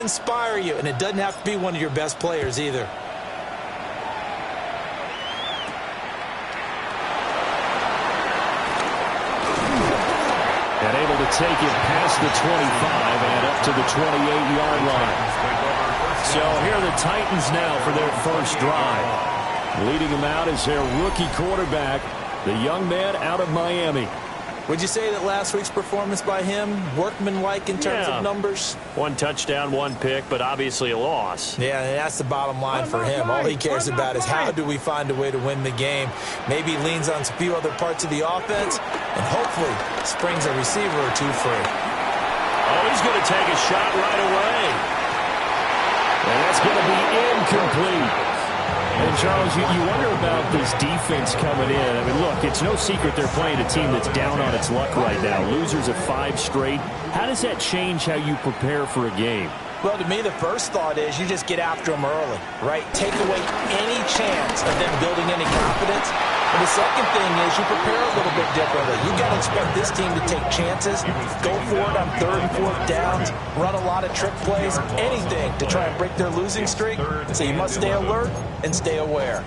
Inspire you, and it doesn't have to be one of your best players either. And able to take it past the 25 and up to the 28-yard line. So here are the Titans now for their first drive. Leading them out is their rookie quarterback, the young man out of Miami. Would you say that last week's performance by him, workmanlike in terms of numbers? 1 touchdown, 1 pick, but obviously a loss. Yeah, and that's the bottom line for him. All he cares about is how do we find a way to win the game. Maybe leans on a few other parts of the offense, and hopefully springs a receiver or two free. Oh, he's going to take a shot right away. And that's going to be incomplete. And, Charles, you wonder about this defense coming in. I mean, look, it's no secret they're playing a team that's down on its luck right now. Losers of 5 straight. How does that change how you prepare for a game? Well, to me, the first thought is you just get after them early, right? Take away any chance of them building any confidence. And the second thing is you prepare a little bit differently. You got to expect this team to take chances, go for it on 3rd and 4th downs, run a lot of trick plays, anything to try and break their losing streak. So you must stay alert and stay aware.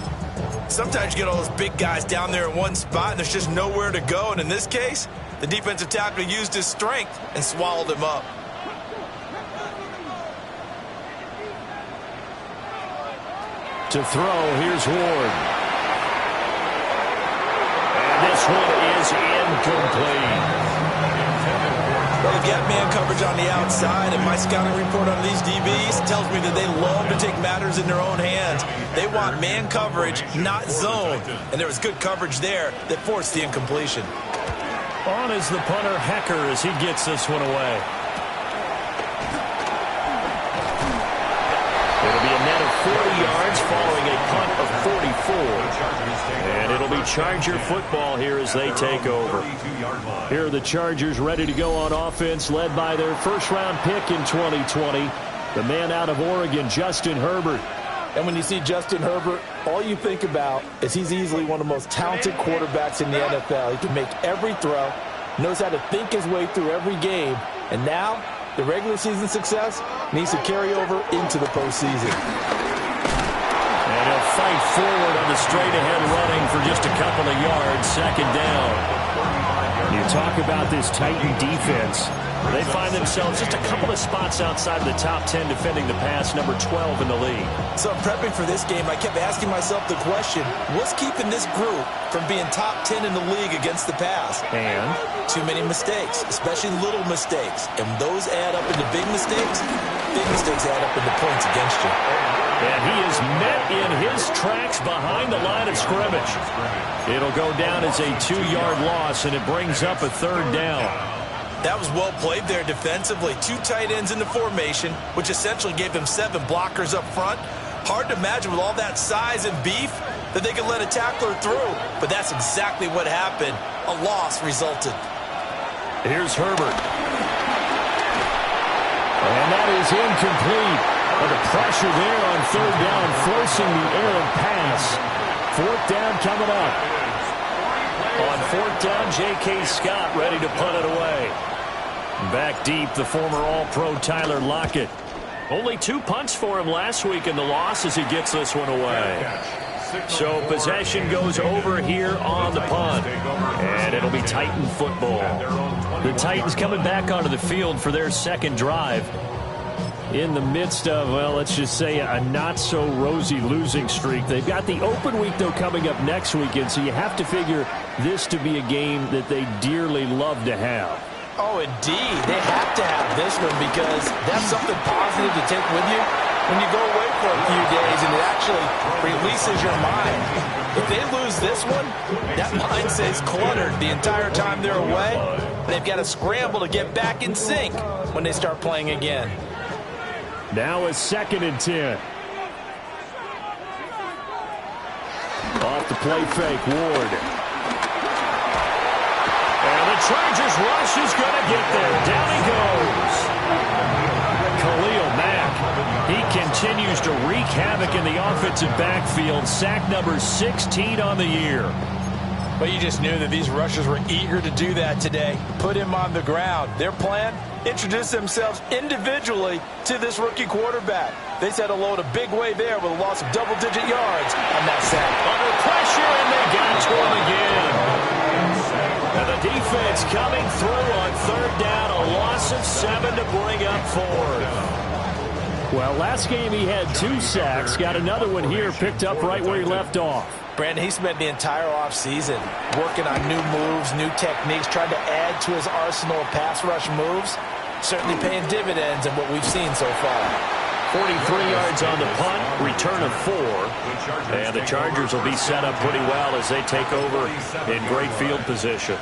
Sometimes you get all those big guys down there in one spot and there's just nowhere to go. And in this case, the defensive tackle used his strength and swallowed him up. To throw, here's Ward. And this one is incomplete. Well, they've got man coverage on the outside, and my scouting report on these DBs tells me that they love to take matters in their own hands. They want man coverage, not zone. And there was good coverage there that forced the incompletion. On is the punter, Hecker, as he gets this one away. It'll be a net of 40 yards following a punt of 44. And it'll be Charger football here as they take over. Here are the Chargers ready to go on offense, led by their first-round pick in 2020, the man out of Oregon, Justin Herbert. And when you see Justin Herbert, all you think about is he's easily one of the most talented quarterbacks in the NFL. He can make every throw, knows how to think his way through every game, and now the regular season success needs to carry over into the postseason. And he'll fight forward on the straight-ahead running for just a couple of yards, 2nd down. You talk about this Titan defense. They find themselves just a couple of spots outside of the top 10 defending the pass, number 12 in the league. So prepping for this game, I kept asking myself the question, what's keeping this group from being top 10 in the league against the pass? And? Too many mistakes, especially little mistakes. And those add up into big mistakes. Big mistakes add up into points against you. And he is met in his tracks behind the line of scrimmage. It'll go down as a 2-yard loss, and it brings up a 3rd down. That was well played there defensively. 2 tight ends in the formation, which essentially gave them 7 blockers up front. Hard to imagine with all that size and beef that they could let a tackler through. But that's exactly what happened. A loss resulted. Here's Herbert. And that is incomplete. But the pressure there on 3rd down, forcing the errant pass. 4th down coming up. On 4th down, J.K. Scott ready to punt it away. Back deep, the former All-Pro Tyler Lockett. Only 2 punts for him last week in the loss as he gets this one away. So possession goes over here on the punt. And it'll be Titan football. The Titans coming back onto the field for their 2nd drive. In the midst of, well, let's just say a not-so-rosy losing streak. They've got the open week, though, coming up next weekend, so you have to figure this to be a game that they dearly love to have. Oh, indeed. They have to have this one because that's something positive to take with you when you go away for a few days, and it actually releases your mind. If they lose this one, that mind stays cluttered the entire time they're away. They've got to scramble to get back in sync when they start playing again. Now a 2nd and 10. Off the play fake, Ward. And the Chargers rush is going to get there. Down he goes. Khalil Mack. He continues to wreak havoc in the offensive backfield. Sack number 16 on the year. But you just knew that these rushers were eager to do that today. Put him on the ground. Their plan, introduce themselves individually to this rookie quarterback. They set a load a big way there with a loss of double-digit yards on that sack. Under pressure, and they got to him again. And the defense coming through on third down, a loss of 7 to bring up 4. Well, last game he had 2 sacks. Got another one here, picked up right where he left off. Brandon, he spent the entire offseason working on new moves, new techniques, trying to add to his arsenal of pass rush moves. Certainly paying dividends in what we've seen so far. 43 yards on the punt, return of 4. And the Chargers will be set up pretty well as they take over in great field position.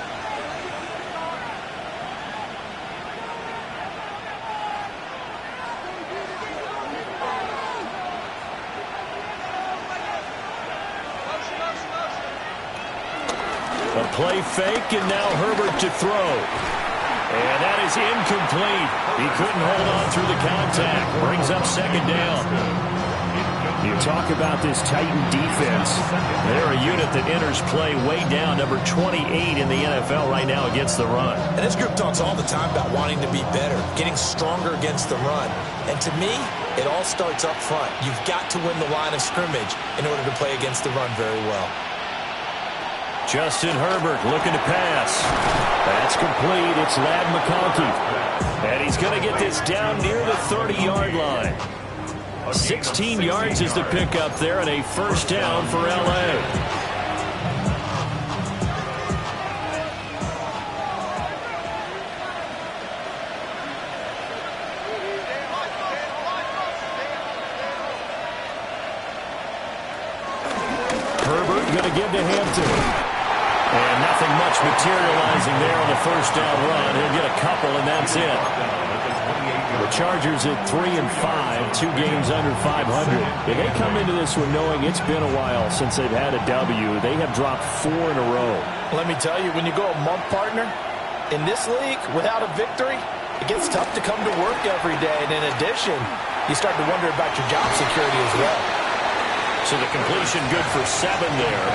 A play fake, and now Herbert to throw. And that is incomplete. He couldn't hold on through the contact. Brings up second down. You talk about this Titan defense. They're a unit that enters play way down, number 28 in the NFL right now against the run. And this group talks all the time about wanting to be better, getting stronger against the run. And to me, it all starts up front. You've got to win the line of scrimmage in order to play against the run very well. Justin Herbert looking to pass. That's complete. It's Ladd McConkey. And he's going to get this down near the 30-yard line. 16 yards is the pickup there, and a first down for L.A. Herbert going to give to Hampton. And nothing much materializing there on the first down run. He'll get a couple, and that's it. The Chargers at 3-5, 2 games under 500. And they come into this one knowing it's been a while since they've had a W. They have dropped 4 in a row. Let me tell you, when you go a month, partner, in this league, without a victory, it gets tough to come to work every day. And in addition, you start to wonder about your job security as well. So the completion good for 7 there.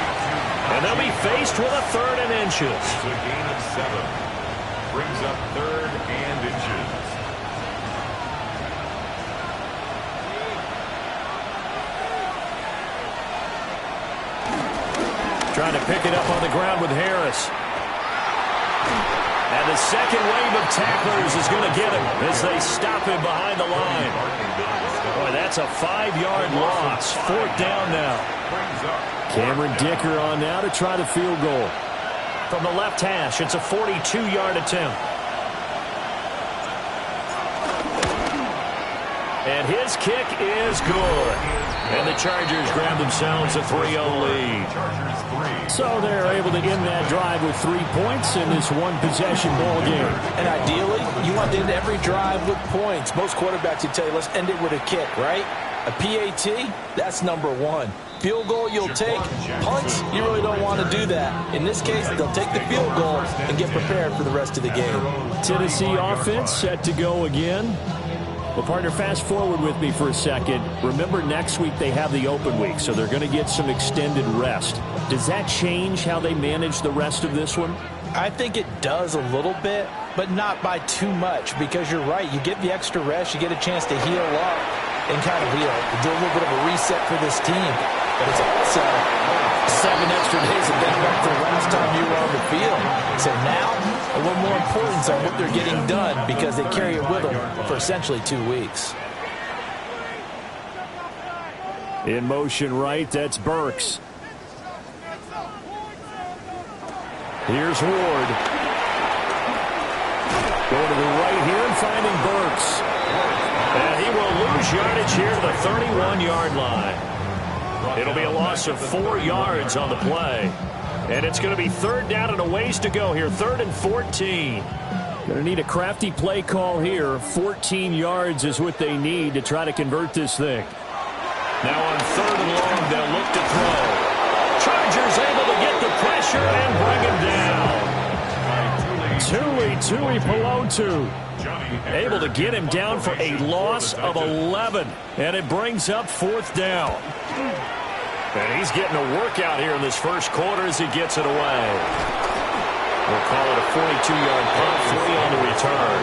And they'll be faced with a 3rd and inches. It's a gain of 7. Brings up 3rd and inches. Trying to pick it up on the ground with Harris. And the second wave of tacklers is going to get him as they stop him behind the line. Boy, that's a 5-yard loss. 4th down now. Cameron Dicker on now to try the field goal. From the left hash, it's a 42-yard attempt. And his kick is good. And the Chargers grab themselves a 3-0 lead. So they're able to end that drive with 3 points in this one-possession ball game. And ideally, you want to end every drive with points. Most quarterbacks would tell you, let's end it with a kick, right? A PAT, that's number 1. Field goal you'll take. Punts, you really don't want to do that. In this case, they'll take the field goal and get prepared for the rest of the game. Tennessee offense set to go again. Well, partner, fast forward with me for a second. Remember, next week they have the open week, so they're going to get some extended rest. Does that change how they manage the rest of this one? I think it does a little bit, but not by too much, because you're right. You get the extra rest, you get a chance to heal up and kind of do a little bit of a reset for this team. But it's also 7 extra days of getting back to the last time you were on the field. So now, a little more importance on what they're getting done because they carry it with them for essentially 2 weeks. In motion right, that's Burks. Here's Ward. Going to the right here and finding Burks. And he will lose yardage here to the 31-yard line. It'll be a loss of 4 yards on the play. And it's going to be 3rd down and a ways to go here. 3rd and 14. Going to need a crafty play call here. 14 yards is what they need to try to convert this thing. Now on 3rd and long, they'll look to throw. Chargers able to get the pressure and bring him down. Tui Pelotu able to get him down for a loss of 11. And it brings up 4th down. And he's getting a workout here in this first quarter as he gets it away. We'll call it a 42-yard punt, 3 on the return.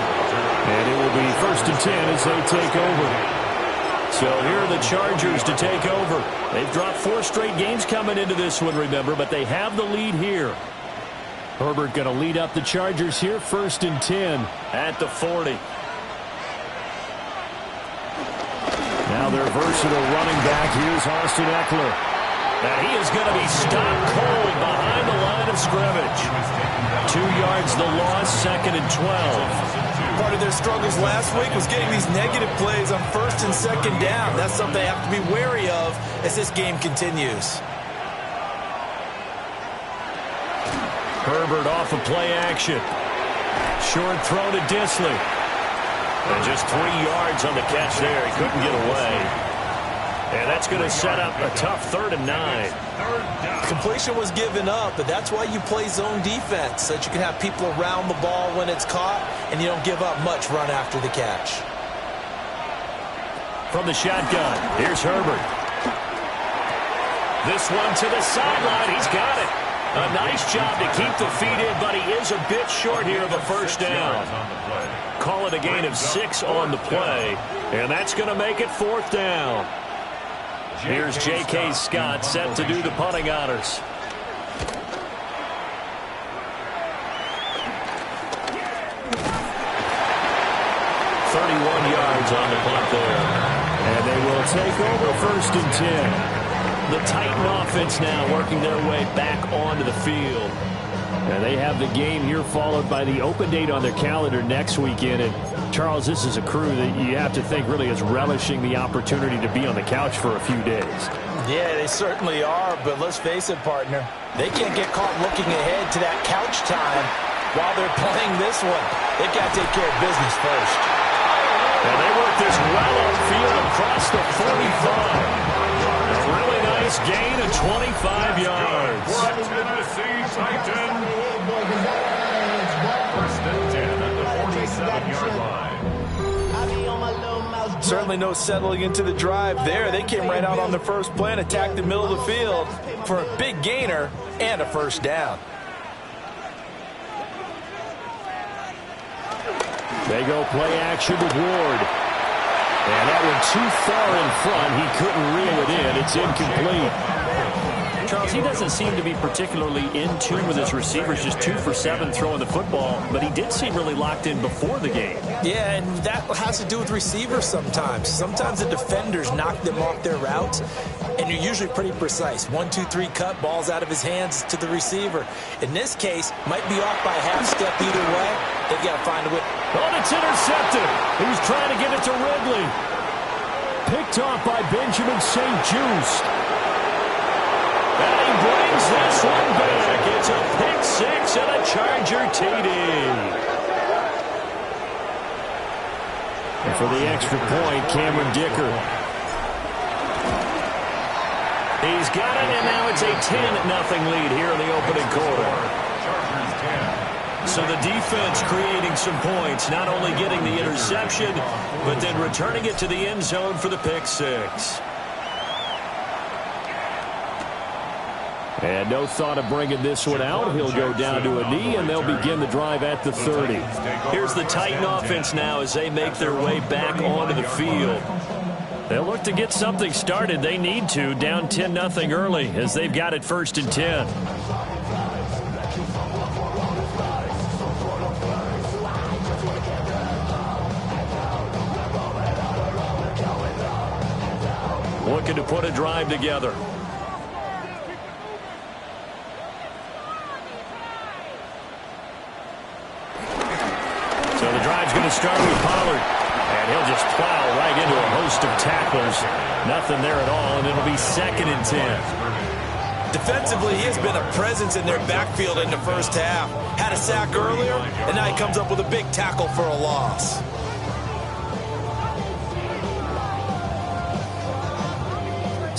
And it will be 1st and 10 as they take over. So here are the Chargers to take over. They've dropped 4 straight games coming into this one, remember, but they have the lead here. Herbert going to lead up the Chargers here, 1st and 10 at the 40. Now their versatile running back, here's Austin Eckler. Now he is going to be stopped cold behind the line of scrimmage. 2 yards the loss, 2nd and 12. Part of their struggles last week was getting these negative plays on 1st and 2nd down. That's something they have to be wary of as this game continues. Herbert off of play action. Short throw to Disley. And just 3 yards on the catch there. He couldn't get away. And that's going to set up a tough 3rd and 9. Completion was given up, but that's why you play zone defense, so that you can have people around the ball when it's caught, and you don't give up much run after the catch. From the shotgun, here's Herbert. This one to the sideline. He's got it. A nice job to keep the feet in, but he is a bit short here of a 1st down. Call it a gain of 6 on the play, and that's going to make it 4th down. Here's J.K. Scott set to do the punting honors. 31 yards on the punt there. And they will take over 1st and 10. The Titan offense now working their way back onto the field. And they have the game here followed by the open date on their calendar next weekend. And Charles, this is a crew that you have to think really is relishing the opportunity to be on the couch for a few days. Yeah, they certainly are, but let's face it, partner. They can't get caught looking ahead to that couch time while they're playing this one. They've got to take care of business first. And they work this well upfield across the 45. A really nice gain of 25 yards. Tennessee Titan. 1st and 10 at the 47-yard line. Certainly no settling into the drive there. They came right out on the first play and attacked the middle of the field for a big gainer and a 1st down. They go play action with Ward. And that one too far in front. He couldn't reel it in. It's incomplete. Charles, he doesn't seem to be particularly in tune with his receivers, just 2 for 7 throwing the football, but he did seem really locked in before the game. Yeah, and that has to do with receivers sometimes. Sometimes the defenders knock them off their routes, and you're usually pretty precise. 1, 2, 3 cut, balls out of his hands to the receiver. In this case, might be off by a half step either way. They've got to find a way. Oh, it's intercepted. He was trying to give it to Ridley. Picked off by Benjamin St-Juste. And he brings this one back. It's a pick 6 and a Charger TD. And for the extra point, Cameron Dicker. He's got it, and now it's a 10-0 lead here in the opening quarter. So the defense creating some points, not only getting the interception, but then returning it to the end zone for the pick 6. And no thought of bringing this one out. He'll go down to a knee, and they'll begin the drive at the 30. Here's the Titan offense now as they make their way back onto the field. They'll look to get something started. They need to, down 10-0 early as they've got it 1st and 10. Looking to put a drive together. So the drive's going to start with Pollard. And he'll just plow right into a host of tacklers. Nothing there at all, and it'll be 2nd and 10. Defensively, he has been a presence in their backfield in the first half. Had a sack earlier, and now he comes up with a big tackle for a loss.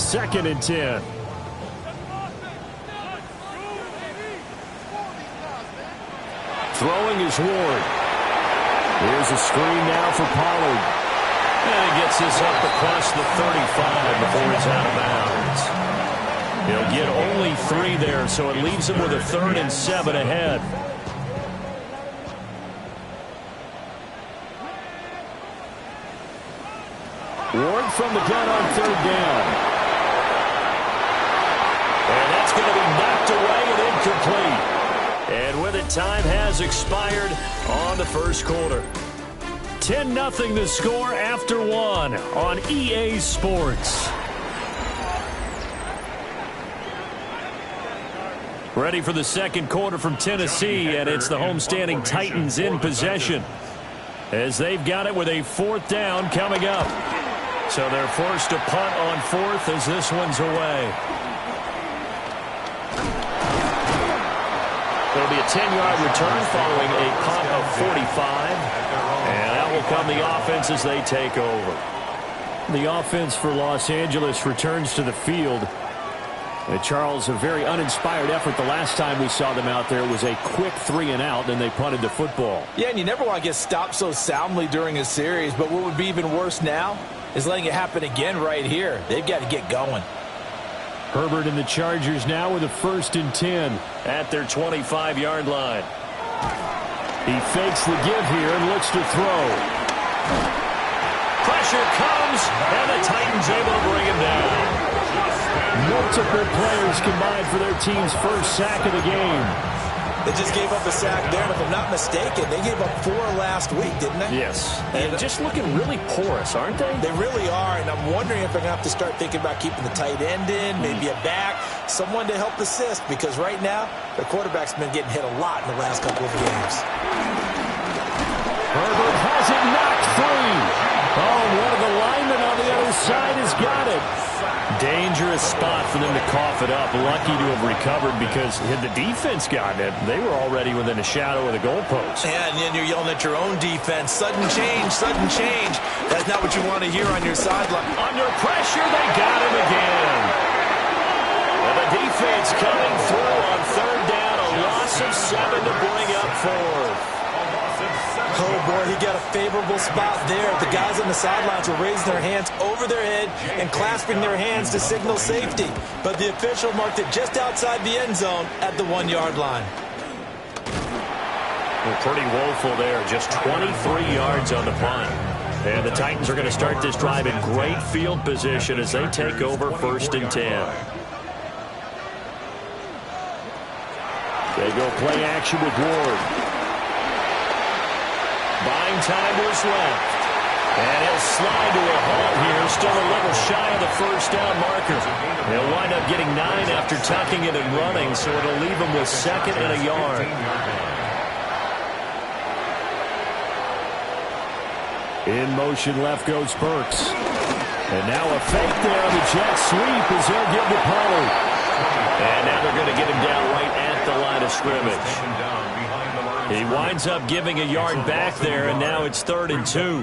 Second and 10. Throwing is Ward. Here's a screen now for Pollard. And he gets this up across the 35 before he's out of bounds. He'll get only 3 there, so it leaves him with a 3rd and 7 ahead. Ward from the gun on third down. And that's going to be knocked away and incomplete. And with it, time has expired on the first quarter. 10-0 the score after one on EA Sports. Ready for the second quarter from Tennessee, and it's the homestanding Titans in possession as they've got it with a fourth down coming up. So they're forced to punt on fourth as this one's away. It'll be a 10-yard return following a punt of 45. And that will come the offense as they take over. The offense for Los Angeles returns to the field. And Charles, a very uninspired effort the last time we saw them out there. It was a quick 3-and-out, and they punted the football. Yeah, and you never want to get stopped so soundly during a series, but what would be even worse now is letting it happen again right here. They've got to get going. Herbert and the Chargers now with a 1st and 10 at their 25-yard line. He fakes the give here and looks to throw. Pressure comes, and the Titans able to bring him down. Multiple players combined for their team's first sack of the game. They just gave up a sack there, and if I'm not mistaken, they gave up 4 last week, didn't they? Yes, and just looking really porous, aren't they? They really are, and I'm wondering if they're going to have to start thinking about keeping the tight end in, maybe a back, someone to help assist, because right now, their quarterback's been getting hit a lot in the last couple of games. Herbert has it knocked free. Oh, one of the linemen on the other side has got it. Dangerous spot for them to cough it up. Lucky to have recovered because had the defense gotten it, they were already within a shadow of the goalpost. Yeah, and then you're yelling at your own defense. Sudden change, sudden change. That's not what you want to hear on your sideline. Under pressure, they got him again. And the defense coming through on third down. A loss of 7 to bring up fourth. Oh, boy, he got a favorable spot there. The guys on the sidelines were raising their hands over their head and clasping their hands to signal safety. But the official marked it just outside the end zone at the 1-yard line. Well, pretty woeful there. Just 23 yards on the punt. And the Titans are going to start this drive in great field position as they take over 1st and 10. They go play action with Ward. Buying time was left. And he'll slide to a halt here. Still a little shy of the first down marker. He'll wind up getting 9 after tucking it and running, so it'll leave him with 2nd and a yard. In motion left goes Burks. And now a fake there on the jet sweep as they'll give to Pollard. And now they're going to get him down right at the line of scrimmage. He winds up giving a yard back there, and now it's 3rd and 2.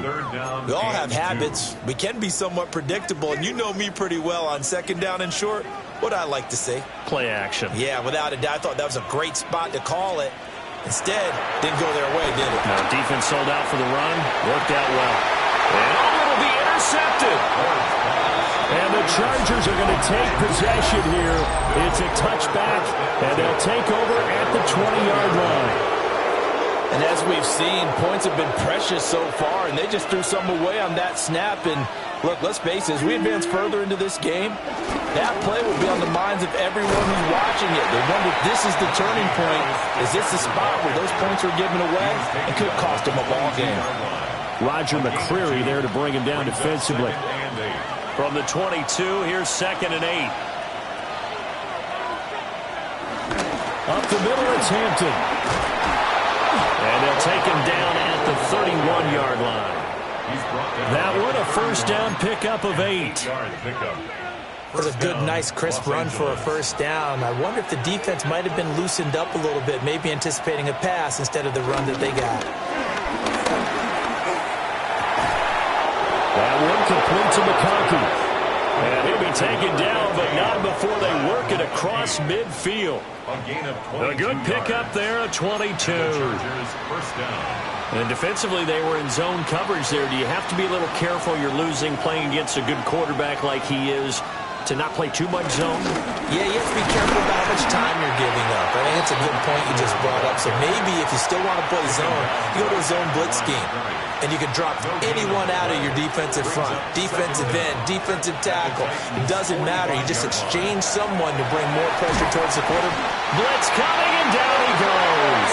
We all have habits. We can be somewhat predictable, and you know me pretty well on 2nd down and short. What I like to say? Play action. Yeah, without a doubt. I thought that was a great spot to call it. Instead, didn't go their way, did it? No, defense sold out for the run. Worked out well. And it'll be intercepted. And the Chargers are going to take possession here. It's a touchback, and they'll take over at the 20-yard line. And as we've seen, points have been precious so far, and they just threw some away on that snap. And look, let's face it, as we advance further into this game, that play will be on the minds of everyone who's watching it. They wonder if this is the turning point. Is this the spot where those points are given away? It could cost them a ball game. Roger McCreary there to bring him down defensively. From the 22, here's 2nd and 8. Up the middle, it's Hampton. And they'll take him down at the 31-yard line. That one, a first down pickup of 8. It was a good, nice, crisp run for a first down. I wonder if the defense might have been loosened up a little bit, maybe anticipating a pass instead of the run that they got. That one complete to McConkey. And he'll be taken down, but not before they work it across midfield. A good pickup there, a 22. And defensively, they were in zone coverage there. Do you have to be a little careful? You're losing playing against a good quarterback like he is to not play too much zone? Yeah, you have to be careful about how much time you're giving up. I think it's a good point you just brought up. So maybe if you still want to play zone, you go to a zone blitz scheme. and you can drop anyone out of your defensive front. Defensive end, defensive tackle. It doesn't matter. You just exchange someone to bring more pressure towards the quarterback. Blitz coming, and down he goes.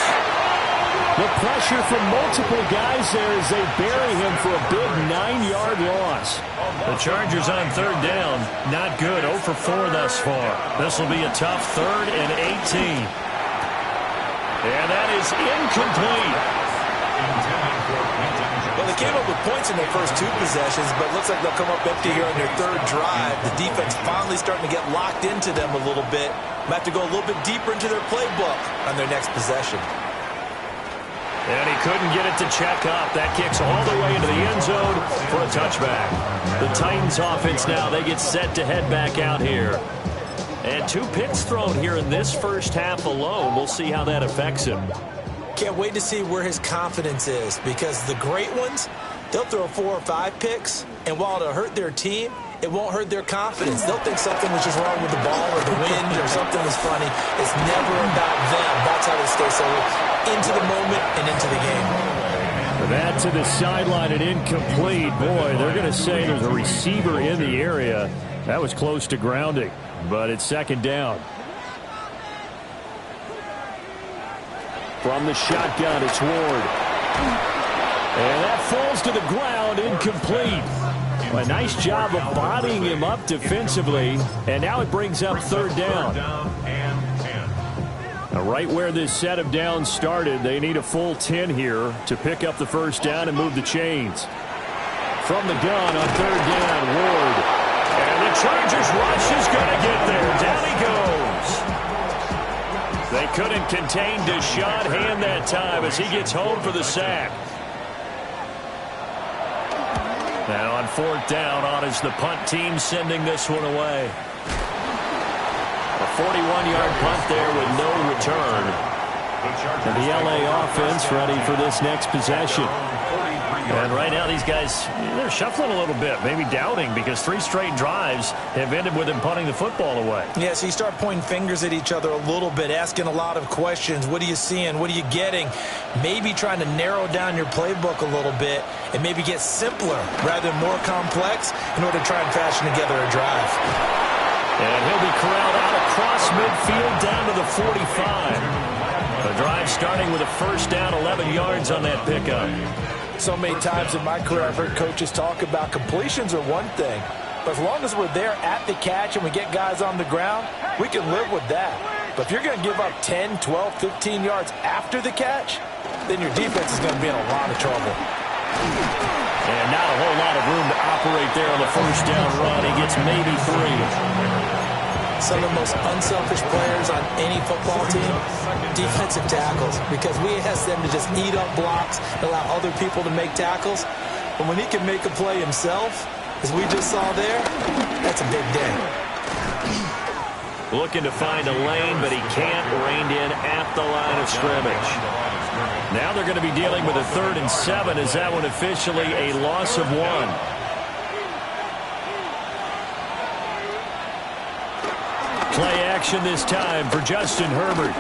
The pressure from multiple guys there as they bury him for a big 9-yard loss. The Chargers on third down. Not good. 0 for 4 thus far. This will be a tough 3rd and 18. And that is incomplete. Well, they came up with points in their first 2 possessions, but it looks like they'll come up empty here on their 3rd drive. The defense finally starting to get locked into them a little bit. Might have to go a little bit deeper into their playbook on their next possession. And he couldn't get it to check up. That kicks all the way into the end zone for a touchback. The Titans offense now, they get set to head back out here. And 2 picks thrown here in this first half alone. We'll see how that affects him. Can't wait to see where his confidence is, because the great ones, they'll throw 4 or 5 picks, and while it'll hurt their team, it won't hurt their confidence. They'll think something was just wrong with the ball or the wind or something was funny. It's never about them. That's how they stay so into the moment and into the game. That to the sideline and incomplete. Boy, they're going to say there's a receiver in the area. That was close to grounding, but it's 2nd down. From the shotgun, it's Ward. And that falls to the ground, incomplete. A nice job of bodying him up defensively, and now it brings up 3rd down. Now, right where this set of downs started, they need a full 10 here to pick up the 1st down and move the chains. From the gun on 3rd down, Ward. And the Chargers rush is going to get there. Down he goes. They couldn't contain Deshaun Hand that time as he gets home for the sack. Now on 4th down, on is the punt team sending this one away. A 41-yard punt there with no return. And the LA offense ready for this next possession. And right now these guys, they're shuffling a little bit, maybe doubting, because 3 straight drives have ended with them punting the football away. Yeah, so you start pointing fingers at each other a little bit, asking a lot of questions. What are you seeing? What are you getting? Maybe trying to narrow down your playbook a little bit and maybe get simpler rather than more complex in order to try and fashion together a drive. And he'll be corralled out across midfield down to the 45. The drive starting with a 1st down, 11 yards on that pickup. So many times in my career I've heard coaches talk about completions are one thing, but as long as we're there at the catch and we get guys on the ground, we can live with that. But if you're going to give up 10, 12, 15 yards after the catch, then your defense is going to be in a lot of trouble. And not a whole lot of room to operate there on the 1st down run. He gets maybe 3. Some of the most unselfish players on any football team, defensive tackles, because we ask them to just eat up blocks, allow other people to make tackles. But when he can make a play himself, as we just saw there, that's a big day. Looking to find a lane, but he can't, reined in at the line of scrimmage. Now they're going to be dealing with a 3rd and 7 as that one officially a loss of 1. Play action this time for Justin Herbert.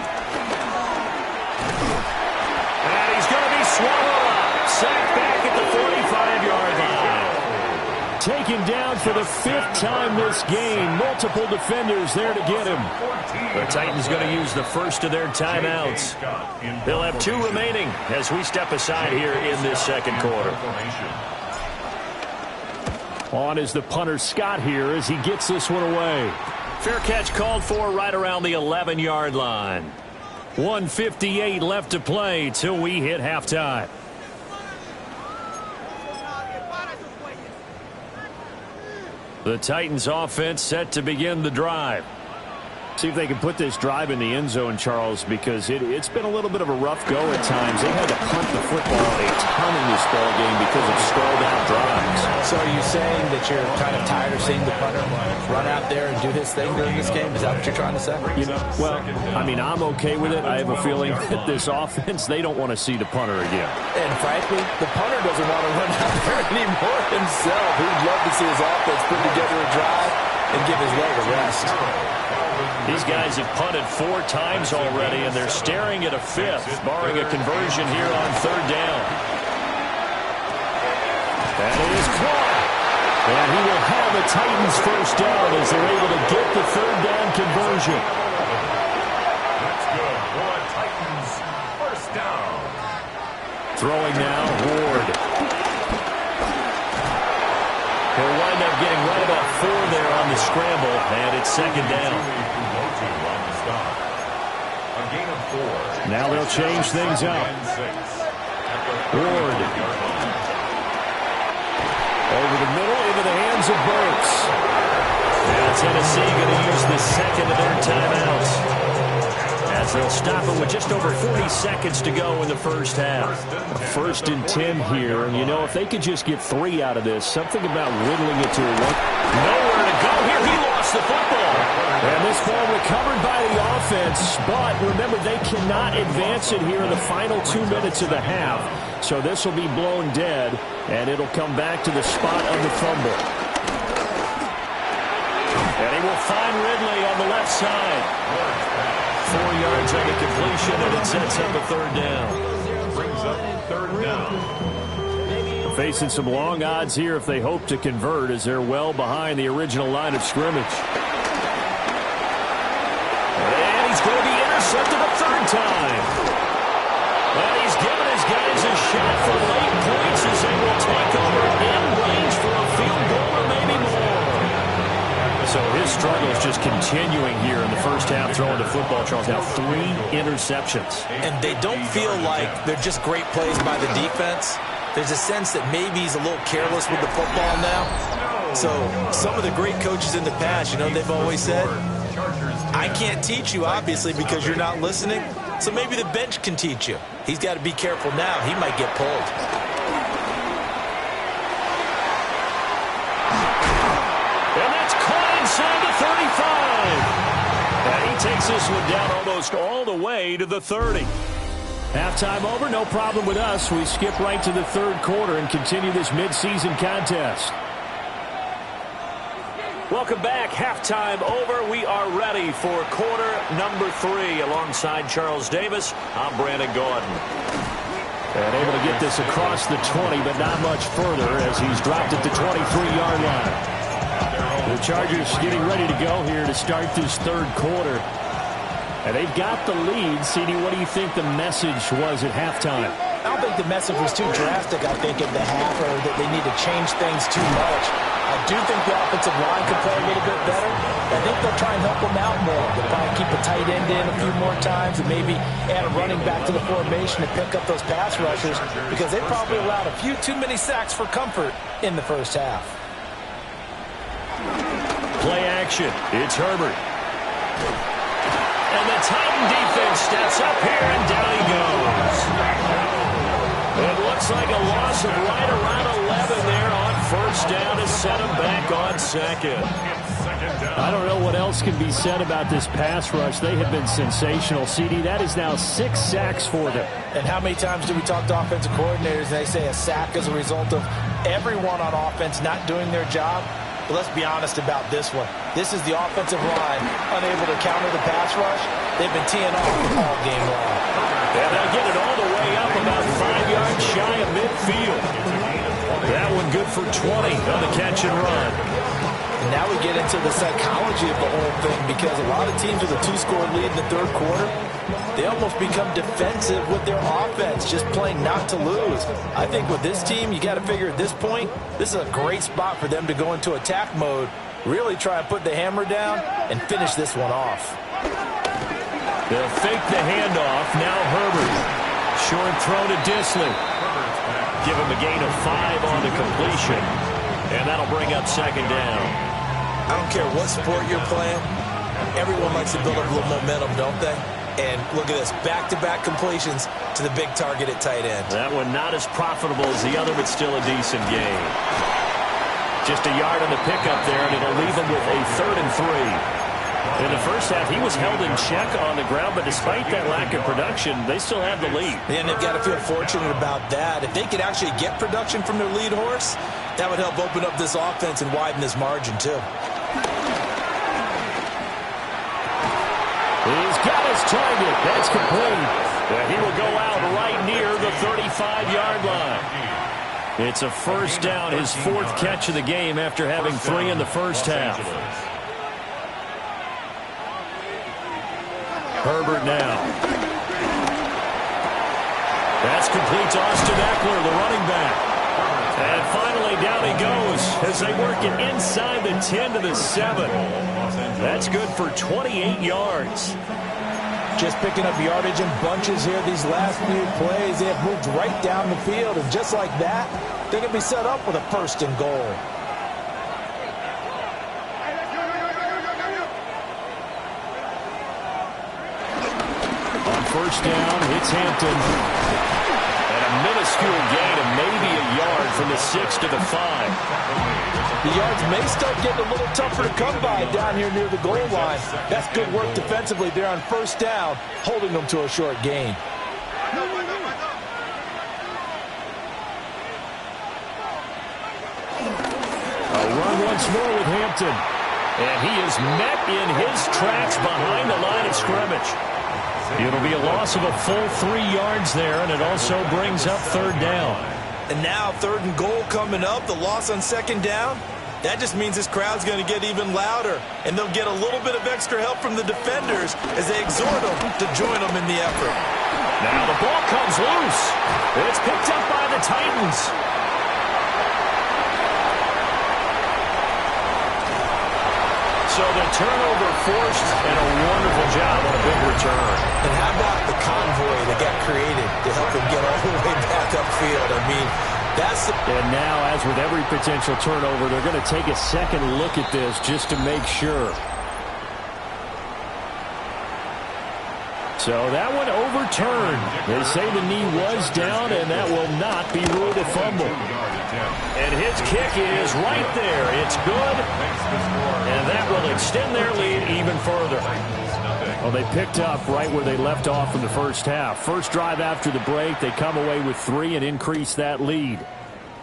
And he's going to be swallowed up. Sacked back at the 45-yard line. Taken down for the 5th time this game. Multiple defenders there to get him. The Titans going to use the first of their timeouts. They'll have 2 remaining as we step aside here in this 2nd quarter. On is the punter Scott here as he gets this one away. Fair catch called for right around the 11-yard line. 1:58 left to play till we hit halftime. The Titans offense set to begin the drive. See if they can put this drive in the end zone, Charles, because it's been a little bit of a rough go at times. They've had to punt the football a ton in this ball game because of stalled out drives. So are you saying that you're kind of tired of seeing the punter run out there and do his thing during this game? Is that what you're trying to say? Well, I mean, I'm okay with it. I have a feeling that this offense, they don't want to see the punter again. And frankly, the punter doesn't want to run out there anymore himself. He'd love to see his offense put together a drive and give his leg a rest. These guys have punted 4 times already, and they're staring at a 5th, barring a conversion here on 3rd down. That is caught. And he will have a Titans first down as they're able to get the third down conversion. That's good for a Titans first down. Throwing now, Ward. He'll wind up getting right about 4 there on the scramble, and it's second down. Now they'll change things up. Ward. Over the middle, into the hands of Burks. Now Tennessee going to use the second of their timeouts, as they'll stop it with just over 40 seconds to go in the first half. First and 10 here, and you know, if they could just get 3 out of this, something about whittling it to a one. Nowhere to go here. He lost the football. And this ball recovered by the offense, but remember, they cannot advance it here in the final 2 minutes of the half. So this will be blown dead, and it'll come back to the spot of the fumble. And he will find Ridley on the left side. 4 yards on the completion, and it sets up a third down. Brings up third down. Facing some long odds here if they hope to convert, as they're well behind the original line of scrimmage. And he's going to be intercepted a third time. And he's given his guys a shot for late points as they will take over in range for a field goal or maybe more. So his struggle is just continuing here in the first half throwing the football. Charles, now 3 interceptions. And they don't feel like they're just great plays by the defense. There's a sense that maybe he's a little careless with the football now. So some of the great coaches in the past, you know, they've always said, I can't teach you, obviously, because you're not listening. So maybe the bench can teach you. He's got to be careful now. He might get pulled. And that's caught inside the 35. And he takes this one down almost all the way to the 30. Halftime over, no problem with us. We skip right to the third quarter and continue this midseason contest. Welcome back. Halftime over. We are ready for quarter number 3. Alongside Charles Davis, I'm Brandon Gordon. And able to get this across the 20, but not much further as he's dropped at the 23-yard line. The Chargers getting ready to go here to start this third quarter. And they've got the lead. CD, what do you think the message was at halftime? I don't think the message was too drastic, I think, at the half, or that they need to change things too much. I do think the offensive line could play a little bit better. I think they'll try and help them out more. They'll probably keep a tight end in a few more times and maybe add a running back to the formation to pick up those pass rushers, because they probably allowed a few too many sacks for comfort in the first half. Play action. It's Herbert. And the Titan defense steps up here, and down he goes. It looks like a loss of right around 11 there on first down to set him back on second. I don't know what else can be said about this pass rush. They have been sensational. CD, that is now 6 sacks for them. And how many times do we talk to offensive coordinators and they say a sack is a result of everyone on offense not doing their job? But let's be honest about this one. This is the offensive line unable to counter the pass rush. They've been teeing off all game long. And they get it all the way up about 5 yards shy of midfield. That one good for 20 on the catch and run. And now we get into the psychology of the whole thing, because a lot of teams with a 2-score lead in the third quarter, they almost become defensive with their offense, just playing not to lose. I think with this team, you got to figure at this point, this is a great spot for them to go into attack mode, really try and put the hammer down and finish this one off. They'll fake the handoff. Now Herbert. Short throw to Disley. Give him a gain of 5 on the completion. And that'll bring up second down. I don't care what sport you're playing. Everyone likes to build up a little momentum, don't they? And look at this, back-to-back completions to the big target at tight end. That one not as profitable as the other, but still a decent gain. Just a yard on the pickup there, and it'll leave him with a 3rd and 3. In the first half, he was held in check on the ground, but despite that lack of production, they still have the lead. And they've got to feel fortunate about that. If they could actually get production from their lead horse, that would help open up this offense and widen this margin, too. He's got his target. That's complete. And he will go out right near the 35-yard line. It's a first down, his fourth catch of the game after having 3 in the first half. Herbert now. That's complete to Austin Eckler, the running back. And finally down he goes as they work it inside the 10 to the 7. That's good for 28 yards. Just picking up yardage in bunches here these last few plays. They have moved right down the field, and just like that, they can be set up with a first and goal. On first down, it's Hampton. And a minuscule gain of maybe a yard from the 6 to the 5. The yards may start getting a little tougher to come by down here near the goal line. That's good work defensively there on first down, holding them to a short gain. A run once more with Hampton. And he is met in his tracks behind the line of scrimmage. It'll be a loss of a full 3 yards there, and it also brings up third down. And now third and goal coming up, the loss on second down. That just means this crowd's going to get even louder, and they'll get a little bit of extra help from the defenders as they exhort them to join them in the effort. Now the ball comes loose. It's picked up by the Titans. So the turnover forced, and a wonderful job on a big return. And how about the convoy that got created to help them get all the way back upfield? I mean, that's... And now, as with every potential turnover, they're going to take a second look at this just to make sure. So that one overturned. They say the knee was down, and that will not be ruled a fumble. And his kick is right there. It's good, and that will extend their lead even further. Well, they picked up right where they left off in the first half. First drive after the break, they come away with 3 and increase that lead.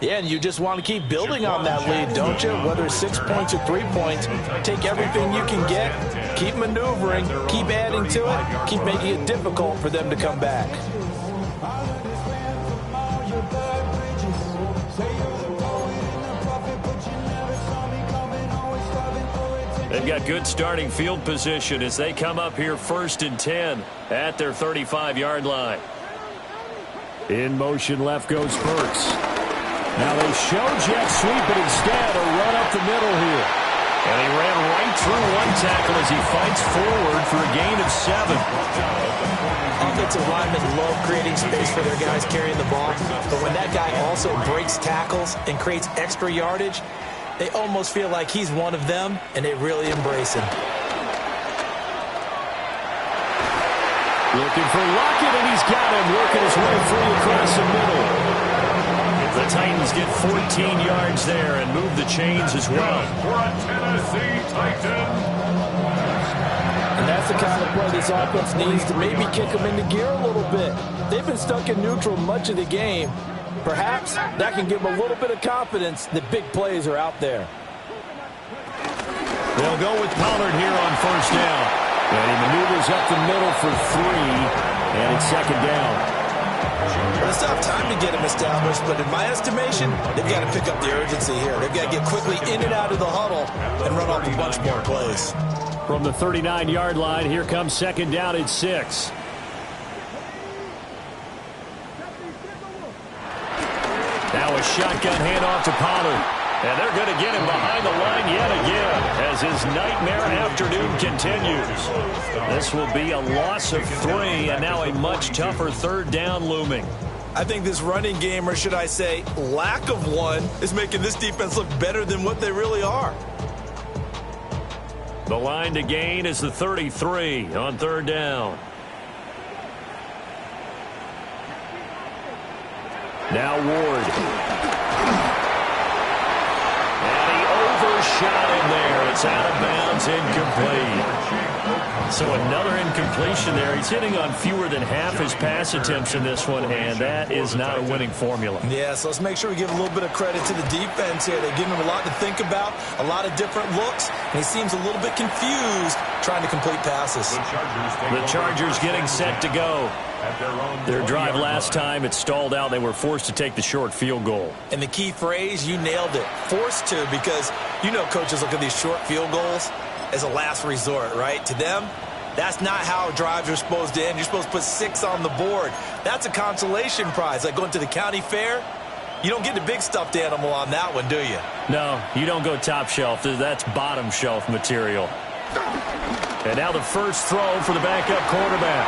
Yeah, and you just want to keep building on that lead, don't you? Whether it's 6 points or 3 points, take everything you can get, keep maneuvering, keep adding to it, keep making it difficult for them to come back. They've got good starting field position as they come up here first and 10 at their 35-yard line. In motion left goes Burks. Now they show jet sweep, but instead a run up the middle here. And he ran right through one tackle as he fights forward for a gain of 7. Offensive linemen love creating space for their guys carrying the ball, but when that guy also breaks tackles and creates extra yardage, they almost feel like he's one of them, and they really embrace him. Looking for Lockett, and he's got him working his way free across the middle. The Titans get 14 yards there and move the chains as well. For a Tennessee Titan. And that's the kind of play this offense needs to maybe kick them into gear a little bit. They've been stuck in neutral much of the game. Perhaps that can give them a little bit of confidence that big plays are out there. They'll go with Pollard here on first down. And he maneuvers up the middle for 3, and it's second down. Well, it's not time to get him established, but in my estimation, they've got to pick up the urgency here. They've got to get quickly in and out of the huddle and run off a bunch more plays. From the 39-yard line, here comes second down at 6. Now a shotgun handoff to Pollard. And they're going to get him behind the line yet again as his nightmare afternoon continues. This will be a loss of 3 and now a much tougher third down looming. I think this running game, or should I say lack of one, is making this defense look better than what they really are. The line to gain is the 33 on third down. Now Ward. Shot in there. It's out of bounds, incomplete. So another incompletion there. He's hitting on fewer than half his pass attempts in this one, and that is not a winning formula. Yeah, so let's make sure we give a little bit of credit to the defense here. They give him a lot to think about, a lot of different looks, and he seems a little bit confused trying to complete passes. The Chargers getting set to go. Their drive last time, it stalled out. They were forced to take the short field goal. And the key phrase, you nailed it, forced to, because you know coaches look at these short field goals as a last resort, right? To them, that's not how drives are supposed to end. You're supposed to put 6 on the board. That's a consolation prize. Like going to the county fair, you don't get the big stuffed animal on that one, do you? No, you don't go top shelf. That's bottom shelf material. And now the first throw for the backup quarterback.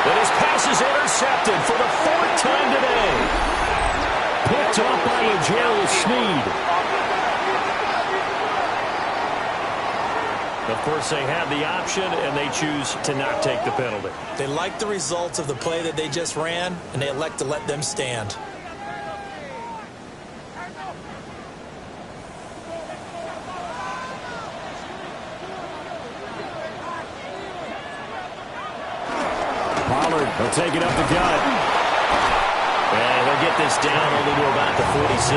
And his pass is intercepted for the 4th time today. Picked up by L'Jarius Sneed. Of course, they have the option, and they choose to not take the penalty. They like the results of the play that they just ran, and they elect to let them stand. Pollard will take it up the gut. And they'll get this down only to about the 46.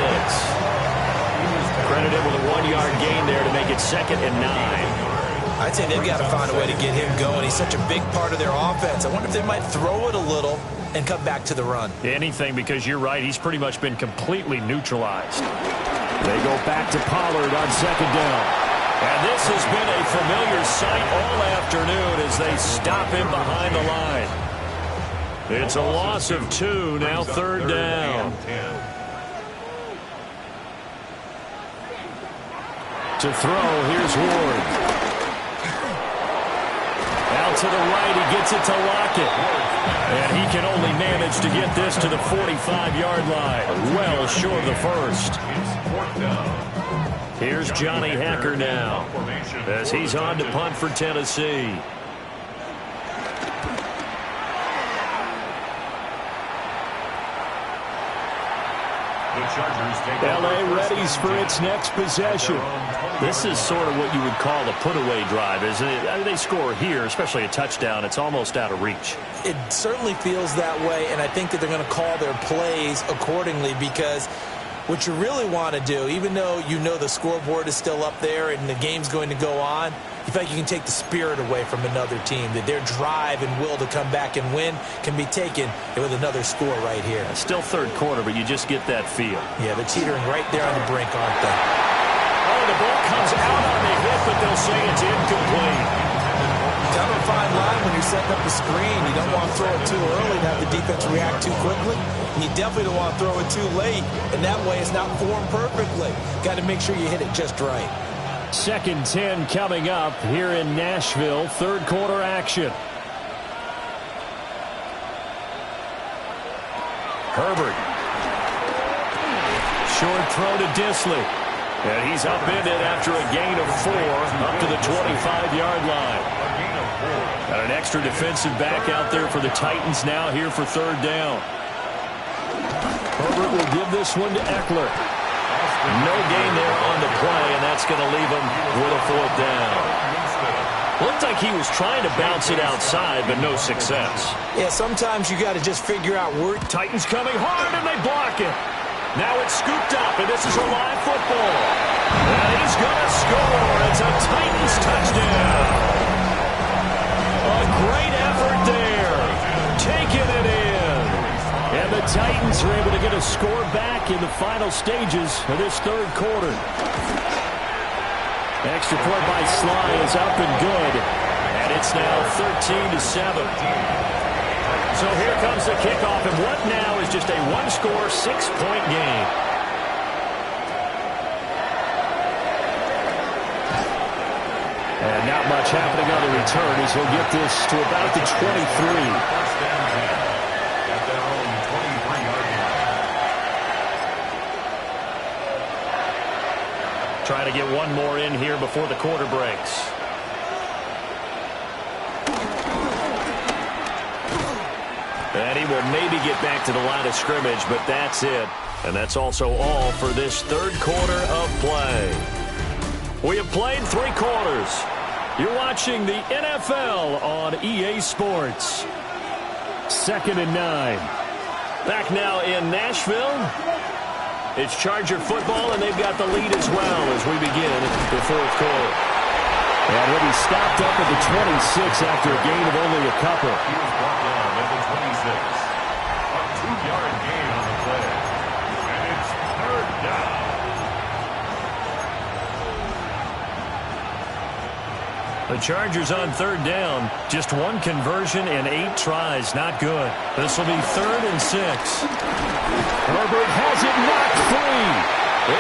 Credited with a 1-yard gain there to make it 2nd and 9. I'd say they've got to find a way to get him going. He's such a big part of their offense. I wonder if they might throw it a little and come back to the run. Anything, because you're right. He's pretty much been completely neutralized. They go back to Pollard on 2nd down. And this has been a familiar sight all afternoon as they stop him behind the line. It's a loss of 2, now 3rd down. To throw, here's Ward. Out to the right, he gets it to Lockett. And he can only manage to get this to the 45-yard line. Well short of the first. Here's Johnny Hacker now as he's on to punt for Tennessee. L.A. readies for its next possession. This is sort of what you would call a put-away drive, isn't it? I mean, they score here, especially a touchdown. It's almost out of reach. It certainly feels that way, and I think that they're going to call their plays accordingly, because what you really want to do, even though you know the scoreboard is still up there and the game's going to go on, you feel like you can take the spirit away from another team, that their drive and will to come back and win can be taken with another score right here. It's still 3rd quarter, but you just get that feel. Yeah, they're teetering right there on the brink, aren't they? Oh, the ball comes out on the hit, but they'll say it's incomplete. Kind of a fine line when you're setting up the screen. You don't want to throw it too early and have the defense react too quickly. And you definitely don't want to throw it too late, and that way it's not formed perfectly. Got to make sure you hit it just right. 2nd 10 coming up here in Nashville. 3rd quarter action. Herbert. Short throw to Disley. And he's upended after a gain of 4 up to the 25-yard line. Got an extra defensive back out there for the Titans now here for 3rd down. Herbert will give this one to Eckler. No gain there on the play, and that's going to leave him with a 4th down. Looked like he was trying to bounce it outside, but no success. Yeah, sometimes you got to just figure out where. Titans coming hard, and they block it. Now it's scooped up, and this is a live football. And he's going to score. It's a Titans touchdown. A great effort there. Taking it in. And the Titans are able to get a score back in the final stages of this 3rd quarter. Extra point by Sly is up and good. And it's now 13-7. So here comes the kickoff, and what now is just a 1-score, 6-point game. And not much happening on the return as he'll get this to about the 23. Trying to get one more in here before the quarter breaks. And he will maybe get back to the line of scrimmage, but that's it. And that's also all for this 3rd quarter of play. We have played 3 quarters. You're watching the NFL on EA Sports. 2nd and 9. Back now in Nashville. It's Charger football, and they've got the lead as well as we begin the fourth quarter. And he'll be stopped up at the 26 after a gain of only a couple. He was brought down at the 26. A 2-yard gain on the play. And it's third down. The Chargers on third down. Just one conversion and 8 tries. Not good. This will be 3rd and 6. Herbert has it knocked free.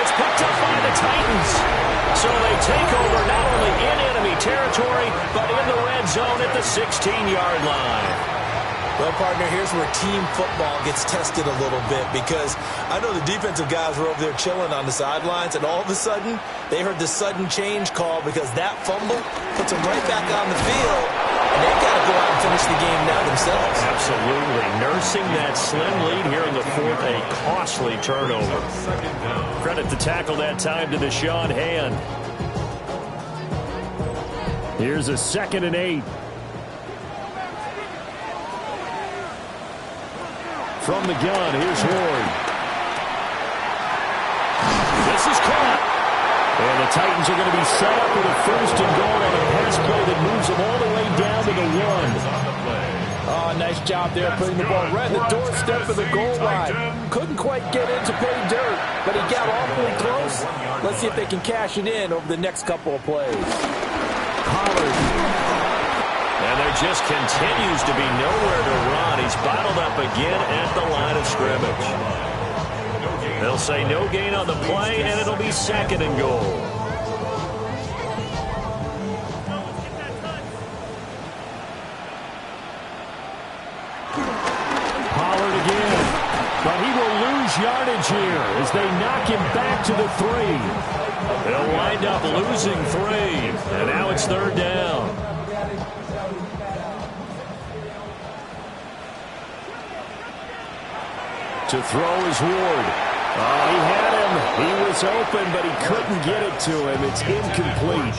It's picked up by the Titans. So they take over not only in enemy territory, but in the red zone at the 16-yard line. Well, partner, here's where team football gets tested a little bit, because I know the defensive guys were over there chilling on the sidelines, and all of a sudden, they heard the sudden change call because that fumble puts them right back on the field, and they've got to go out and finish the game now themselves. Absolutely. Nursing that slim lead here in the fourth, a costly turnover. Credit the tackle that time to Deshaun Hand. Here's a 2nd and 8. From the gun, here's Ward. This is caught. And the Titans are going to be set up with a 1st and goal on a pass play that moves them all the way down to the 1. Oh, nice job there putting the ball right at the doorstep of the goal line. Couldn't quite get in to pay dirt, but he got awfully close. Let's see if they can cash it in over the next couple of plays. Pollard. And there just continues to be nowhere to run. He's bottled up again at the line of scrimmage. They'll say no gain on the play, and it'll be 2nd and goal. Pollard again. But he will lose yardage here as they knock him back to the 3. They'll wind up losing 3. And now it's 3rd down. To throw is Ward. Oh, he had him. He was open, but he couldn't get it to him. It's incomplete.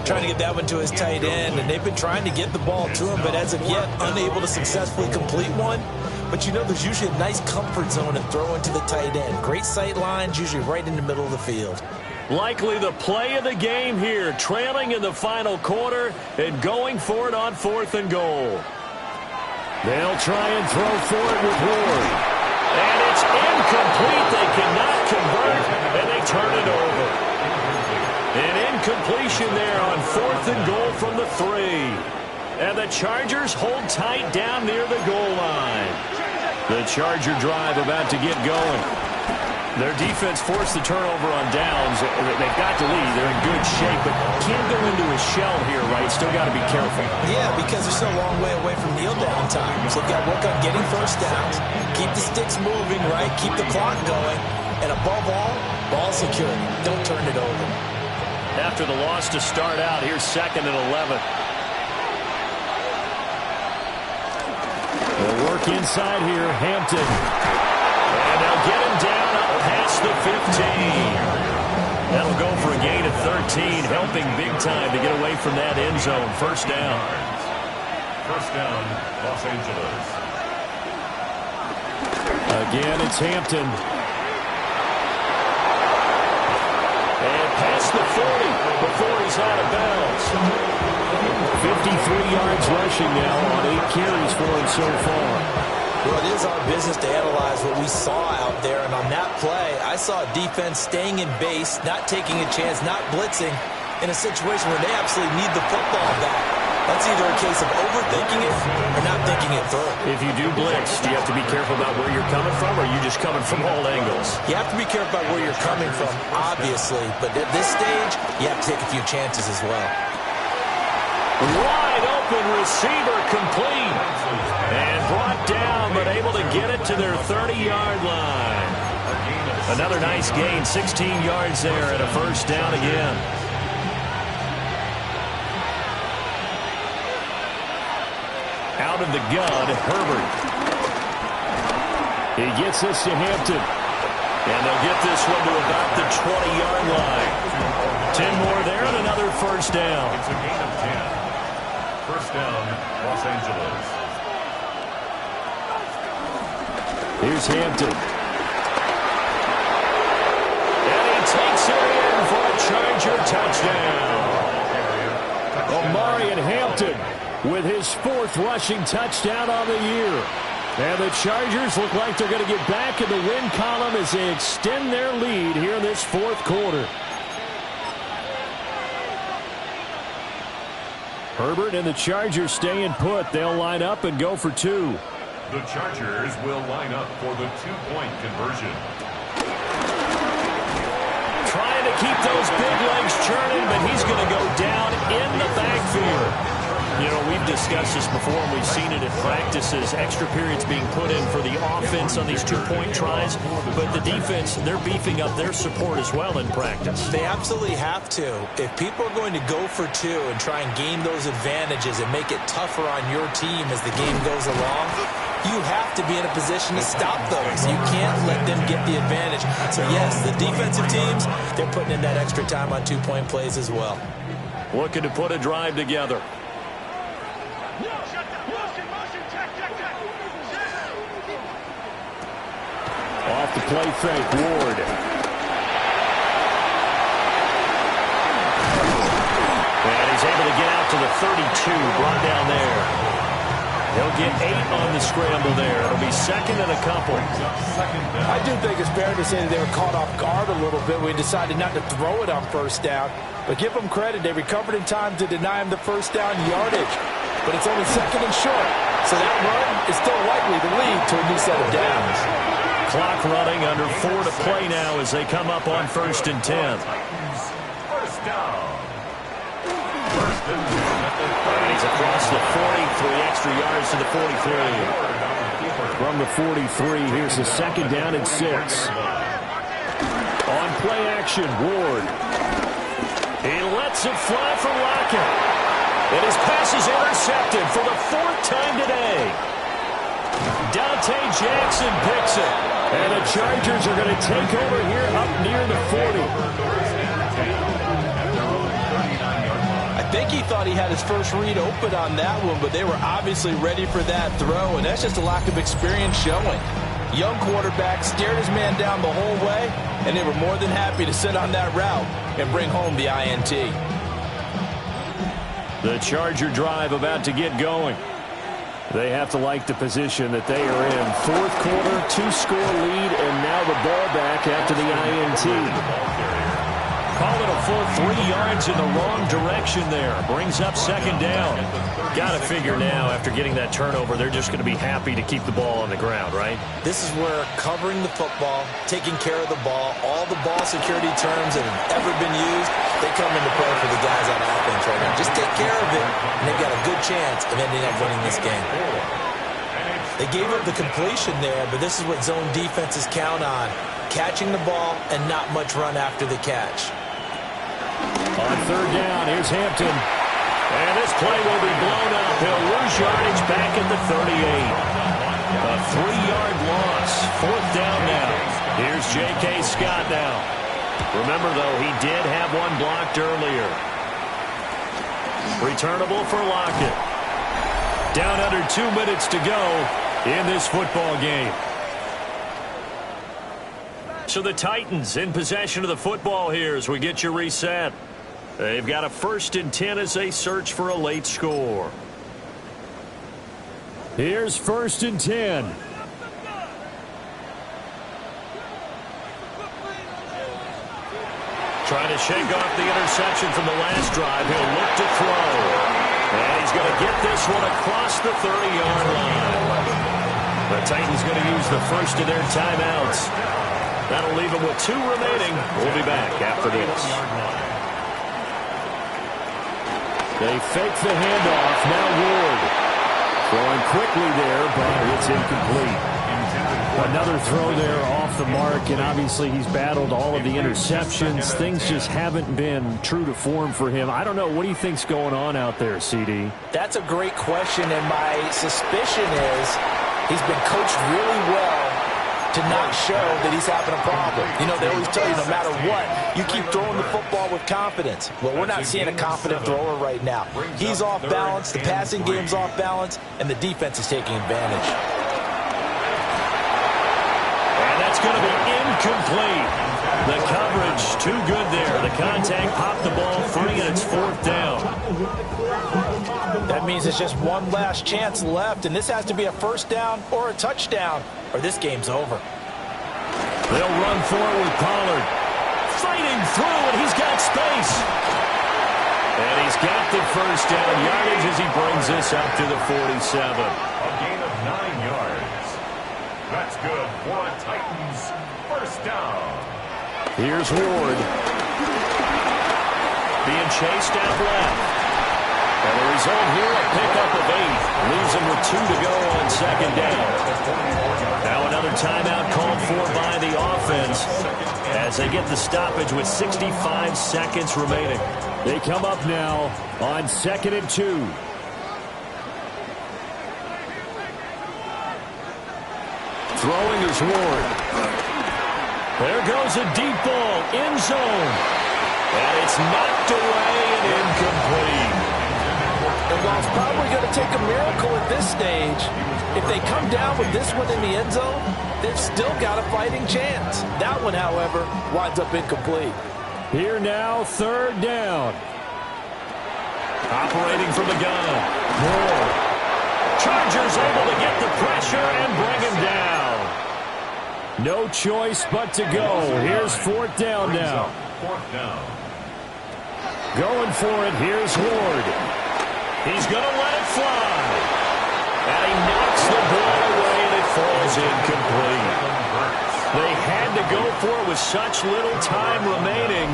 Trying to get that one to his tight end, and they've been trying to get the ball to him, but as of yet, unable to successfully complete one. But you know, there's usually a nice comfort zone to throw into the tight end. Great sight lines, usually right in the middle of the field. Likely the play of the game here, trailing in the final quarter and going for it on 4th and goal. They'll try and throw for it with Ward. And it's incomplete. They cannot convert, and they turn it over. An incompletion there on 4th and goal from the 3. And the Chargers hold tight down near the goal line. The Charger drive about to get going. Their defense forced the turnover on downs. They've got the lead. They're in good shape, but can't go into a shell here, right? Still got to be careful. Yeah, because they're still a long way away from kneel down time. So they've got to work on getting first downs, keep the sticks moving, right? Keep the clock going. And above all, ball security. Don't turn it over. After the loss to start out, here's 2nd and 11. They'll work inside here, Hampton. And they'll get him down up past the 15. That'll go for a gain of 13, helping big time to get away from that end zone. 1st down. 1st down, Los Angeles. Again, it's Hampton. And past the 40 before he's out of bounds. 53 yards rushing now on 8 carries for him so far. Well, it is our business to analyze what we saw out there, and on that play, I saw a defense staying in base, not taking a chance, not blitzing, in a situation where they absolutely need the football back. That's either a case of overthinking it or not thinking it through. If you do blitz, do you have to be careful about where you're coming from, or are you just coming from all angles? You have to be careful about where you're coming from, obviously, but at this stage, you have to take a few chances as well. Wide open receiver complete. And brought down, but able to get it to their 30-yard line. Another nice gain, 16 yards there, and a 1st down again. Out of the gun, Herbert. He gets this to Hampton. And they'll get this one to about the 20-yard line. 10 more there and another 1st down. It's a gain of 10. 1st down, Los Angeles. Here's Hampton. Hampton with his 4th rushing touchdown on the year. And the Chargers look like they're going to get back in the win column as they extend their lead here in this 4th quarter. Herbert and the Chargers staying put. They'll line up and go for 2. The Chargers will line up for the 2-point conversion. Trying to keep those big legs churning, but he's going to go down in the backfield. You know, we've discussed this before, and we've seen it in practices. Extra periods being put in for the offense on these 2-point tries. But the defense, they're beefing up their support as well in practice. They absolutely have to. If people are going to go for 2 and try and gain those advantages and make it tougher on your team as the game goes along, you have to be in a position to stop those. You can't let them get the advantage. So, yes, the defensive teams, they're putting in that extra time on 2-point plays as well. Looking to put a drive together. Off the play fake, Ward. And he's able to get out to the 32, brought down there. He'll get 8 on the scramble there. It'll be 2nd and a couple. I do think it's fair to say that they were caught off guard a little bit. We decided not to throw it on 1st down. But give them credit. They recovered in time to deny him the 1st down yardage. But it's only 2nd and short. So that run is still likely to lead to a new set of downs. Clock running, under 4 to play now as they come up on 1st and 10. 1st down. 1st and 10. He's across the 40, 3 extra yards to the 43. From the 43, here's the 2nd down and 6. On play action, Ward. He lets it fly for Lockett. And his pass is intercepted for the 4th time today. Dante Jackson picks it. And the Chargers are going to take over here up near the 40. I think he thought he had his first read open on that one, but they were obviously ready for that throw, and that's just a lack of experience showing. Young quarterback stared his man down the whole way, and they were more than happy to sit on that route and bring home the INT. The Charger drive about to get going. They have to like the position that they are in. 4th quarter, 2-score lead, and now the ball back after the INT. Call it a full 3 yards in the wrong direction there. Brings up 2nd down. Got to figure now, after getting that turnover, they're just going to be happy to keep the ball on the ground, right? This is where covering the football, taking care of the ball, all the ball security terms that have ever been used, they come into play for the guys on offense right now. Just take care of it, and they've got a good chance of ending up winning this game. They gave up the completion there, but this is what zone defenses count on. Catching the ball and not much run after the catch. On 3rd down, here's Hampton. And this play will be blown up. He'll lose yardage back at the 38. A 3-yard loss. 4th down now. Here's J.K. Scott now. Remember, though, he did have one blocked earlier. Returnable for Lockett. Down under 2 minutes to go in this football game. So the Titans in possession of the football here as we get you reset. They've got a 1st and 10 as they search for a late score. Here's 1st and 10. Trying to shake off the interception from the last drive. He'll look to throw. And he's going to get this one across the 30-yard line. The Titans going to use the first of their timeouts. That'll leave them with 2 remaining. We'll be back after this. They fake the handoff. Now Ward. Throwing quickly there, but it's incomplete. Another throw there off the mark, and obviously he's battled all of the interceptions. Things just haven't been true to form for him. I don't know. What do you think's going on out there, CD? That's a great question, and my suspicion is he's been coached really well to not show that he's having a problem. You know, they always tell you no matter what, you keep throwing the football with confidence. Well, we're not seeing a confident thrower right now. He's off balance, the passing game's off balance, and the defense is taking advantage. And that's going to be incomplete. The coverage too good there. The contact popped the ball free, and it's 4th down. That means it's just one last chance left, and this has to be a first down or a touchdown, or this game's over. They'll run forward, Pollard. Fighting through, and he's got space. And he's got the first down yardage as he brings this up to the 47. A gain of 9 yards. That's good for a Titans first down. Here's Ward. Being chased out left. And the result here, a pickup of 8. Leaves him with 2 to go on second down. Now another timeout called for by the offense as they get the stoppage with 65 seconds remaining. They come up now on 2nd and 2. Throwing is Ward. There goes a deep ball, end zone. And it's knocked away and incomplete. And while it's probably going to take a miracle at this stage, if they come down with this one in the end zone, they've still got a fighting chance. That one, however, winds up incomplete. Here now, 3rd down. Operating from the gun. Moore. Chargers able to get the pressure and bring him down. No choice but to go. Here's 4th down now. 4th down. Going for it. Here's Ward. He's going to let it fly. And he knocks the ball away and it falls incomplete. They had to go for it with such little time remaining.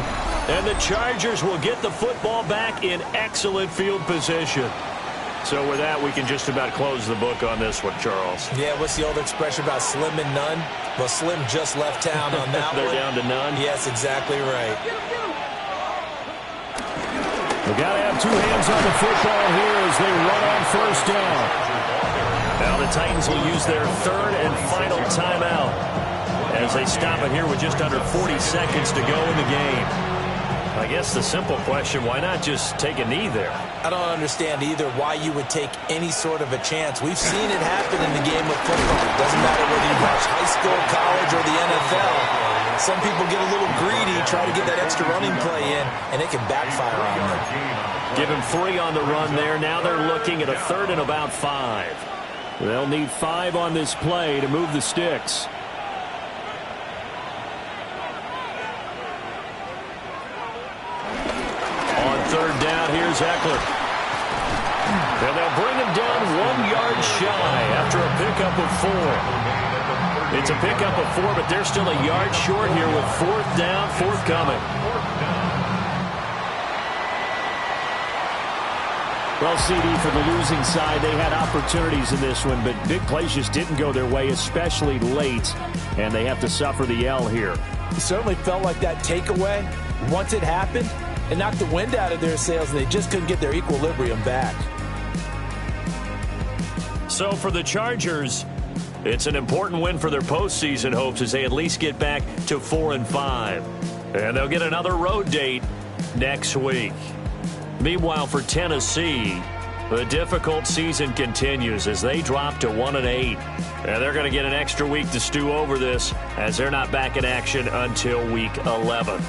And the Chargers will get the football back in excellent field position. So with that, we can just about close the book on this one, Charles. Yeah, what's the old expression about slim and none? Well, Slim just left town on that They're one. down to none? Yes, exactly right. They got to have 2 hands on the football here as they run on 1st down. Now the Titans will use their 3rd and final timeout as they stop it here with just under 40 seconds to go in the game. I guess the simple question, why not just take a knee there? I don't understand either why you would take any sort of a chance. We've seen it happen in the game of football. It doesn't matter whether you watch high school, college, or the NFL. Some people get a little greedy, try to get that extra running play in, and it can backfire on them. Give him 3 on the run there. Now they're looking at a 3rd and about 5. They'll need 5 on this play to move the sticks. On 3rd down, here's Eckler. And they'll bring him down 1 yard shy after a pickup of 4. It's a pickup of 4, but they're still a yard short here with 4th down forthcoming. Well, CD, for the losing side, they had opportunities in this one, but big plays just didn't go their way, especially late, and they have to suffer the L here. It certainly felt like that takeaway, once it happened, it knocked the wind out of their sails, and they just couldn't get their equilibrium back. So for the Chargers, it's an important win for their postseason hopes as they at least get back to 4-5. And they'll get another road date next week. Meanwhile, for Tennessee, the difficult season continues as they drop to 1-8. And they're going to get an extra week to stew over this as they're not back in action until week 11.